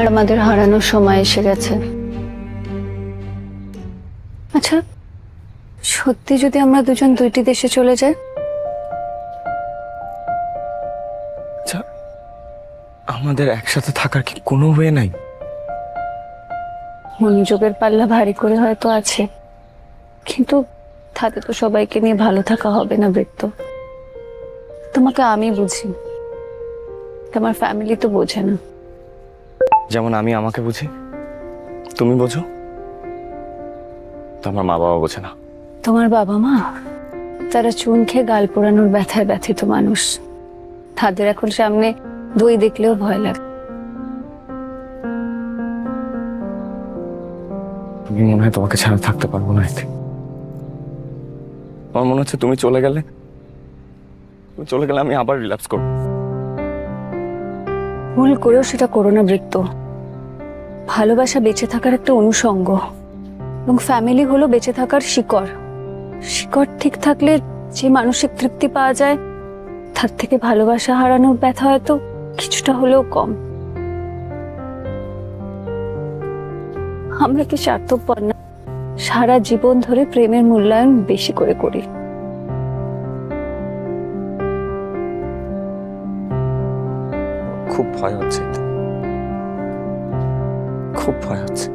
আর আমাদের হারানোর সময় এসে গেছে। আচ্ছা, সত্যি যদি আমরা দুজন দুইটি দেশে চলে যাই? আচ্ছা, আমাদের একসাথে থাকার কি কোনো ওয়ে নাই? মনোযোগের পাল্লা ভারী করে হয়তো আছে, কিন্তু তাতে তো সবাইকে নিয়ে ভালো থাকা হবে না বৃত্ত। তোমাকে আমি বুঝি, তোমার ফ্যামিলি তো বোঝে না। যেমন আমি আমাকে বুঝি, তুমি বোঝো, তো আমার মা বাবা বোঝে না। তোমার বাবা মা, তারা চুন খেয়ে গাল পোড়ানোর ব্যথায় ব্যথিত মানুষ। তাদের এখন সামনে দই দেখলেও ভয় লাগে। আমি মনে হয় তোমাকে ছাড়া থাকতে পারবো না এতে। আমার মনে হচ্ছে তুমি চলে গেলে আমি আবার রিল্যাপস করবো। ভুল করেও সেটা করো না বৃত্ত। ভালোবাসা বেঁচে থাকার একটা অনুষঙ্গ, এবং ফ্যামিলি হলো বেঁচে থাকার শিকড়। শিকড় ঠিক থাকলে যে মানসিক তৃপ্তি পাওয়া যায়, তার থেকে ভালোবাসা হারানোর ব্যথা হয়তো কিছুটা হলেও কম। আমরা কি স্বার্থপর না? সারা জীবন ধরে প্রেমের মূল্যায়ন বেশি করে করি। খুব ভয় হচ্ছে, খুব ভয় হচ্ছে।